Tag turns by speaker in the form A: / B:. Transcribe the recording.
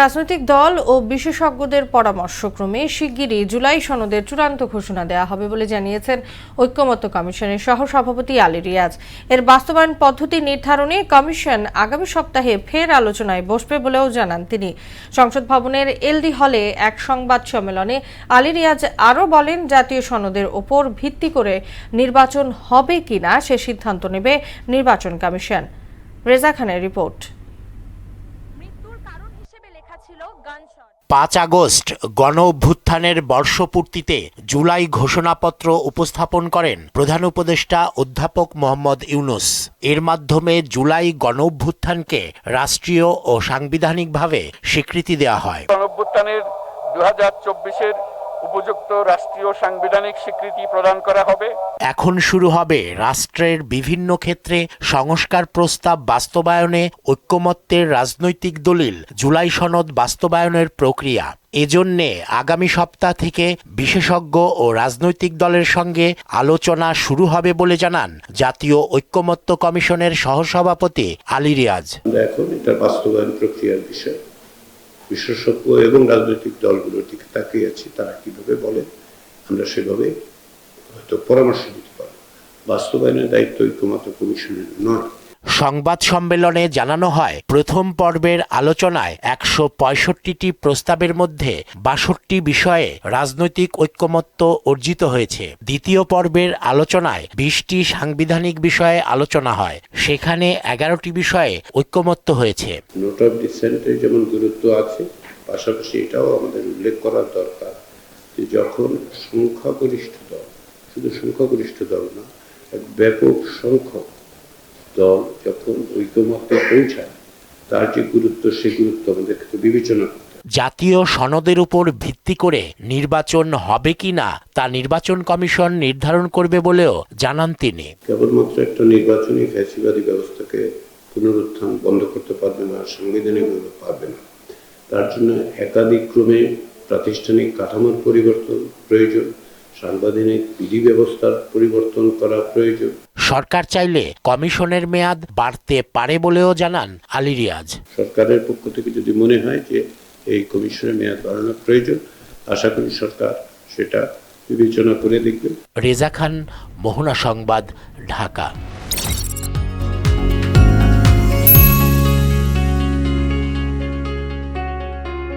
A: রাজনৈতিক দল ও বিশেষজ্ঞদের পরামর্শক্রমে শিগগিরই জুলাই সনদের চূড়ান্ত ঘোষণা দেওয়া হবে বলে জানিয়েছেন ঐক্যমত্য কমিশনের সহসভাপতি আলী রিয়াজ। এর বাস্তবায়ন পদ্ধতি নির্ধারণে কমিশন আগামী সপ্তাহে ফের আলোচনায় বসবে বলেও জানান তিনি। সংসদ ভবনের এলডি হলে এক সংবাদ সম্মেলনে আলী রিয়াজ আরও বলেন, জাতীয় সনদের ওপর ভিত্তি করে নির্বাচন হবে কিনা সে সিদ্ধান্ত নেবে নির্বাচন কমিশন। রেজা খানের রিপোর্ট।
B: ৫ আগস্ট গণ অভ্যুত্থানের বর্ষপূর্তিতে জুলাই ঘোষণাপত্র উপস্থাপন করেন প্রধান উপদেষ্টা অধ্যাপক মোহাম্মদ ইউনূস। এর মাধ্যমে জুলাই গণ অভ্যুত্থানকে রাষ্ট্রীয় ও সাংবিধানিকভাবে স্বীকৃতি দেওয়া হয়।
C: গণ অভ্যুত্থানের ২০২৪-এর উপযুক্ত রাষ্ট্রীয় সাংবিধানিক স্বীকৃতি প্রদান করা হবে।
B: এখন শুরু হবে রাষ্ট্রের বিভিন্ন ক্ষেত্রে সংস্কার প্রস্তাব বাস্তবায়নে ঐক্যমত্যের রাজনৈতিক দলিল জুলাই সনদ বাস্তবায়নের প্রক্রিয়া। এজন্যে আগামী সপ্তাহ থেকে বিশেষজ্ঞ ও রাজনৈতিক দলের সঙ্গে আলোচনা শুরু হবে বলে জানান জাতীয় ঐক্যমত্য কমিশনের সহসভাপতি আলী রিয়াজ।
D: এখন এটা বাস্তবায়ন প্রক্রিয়ার বিষয়, বিশেষজ্ঞ এবং রাজনৈতিক দলগুলোর দিকে তাকিয়ে আছি, তারা কিভাবে বলে আমরা সেভাবে হয়তো পরামর্শ দিতে পারব। বাস্তবায়নের দায়িত্ব ঐক্যমত্য কমিশনের নয়।
B: সংবাদ সম্মেলনে জানানো হয়, প্রথম পর্বের আলোচনায় ১৬৫টি প্রস্তাবের মধ্যে ৬২ বিষয়ে রাজনৈতিক ঐক্যমত্য অর্জিত হয়েছে। দ্বিতীয় পর্বের আলোচনায় ২০টি সাংবিধানিক বিষয়ে আলোচনা হয়, সেখানে ১১টি বিষয়ে ঐক্যমত্য হয়েছে।
D: নোট অফ ডিসেন্টের যেমন গুরুত্ব আছে, পাশাপাশি এটাও আমাদের উল্লেখ করার দরকার যে যখন সংখ্যাগরিষ্ঠ দল, শুধু সংখ্যাগরিষ্ঠ দল না, এক ব্যাপক সংখ্যক দল যখন ঐক্যমত্যে পৌঁছায়, তার যে গুরুত্ব, সে গুরুত্ব আমাদেরকে বিবেচনা করতে হবে।
B: জাতীয় সনদের উপর ভিত্তি করে নির্বাচন হবে কিনা তা নির্বাচন কমিশন নির্ধারণ করবে বলেও জানান তিনি।
D: কেবলমাত্র একটা নির্বাচনী ফ্যাসিবাদী ব্যবস্থাকে পুনরুত্থান বন্ধ করতে পারবে না, সাংবিধানিকভাবে পারবে না। তার জন্য একাধিক ক্রমে প্রাতিষ্ঠানিক কাঠামোর পরিবর্তন প্রয়োজন, সাংবিধানিক বিধি ব্যবস্থার পরিবর্তন করা প্রয়োজন।
B: সরকার চাইলে কমিশনের মেয়াদ বাড়তে পারে বলেও জানান আলী রিয়াজ।
D: সরকারের পক্ষ থেকে যদি মনে হয় যে এই কমিশনের মেয়াদ বাড়ানোর প্রয়োজন, আশা করি সরকার সেটা বিবেচনা করে দেখবে।
B: রেজা খান, মোহনা সংবাদ, ঢাকা।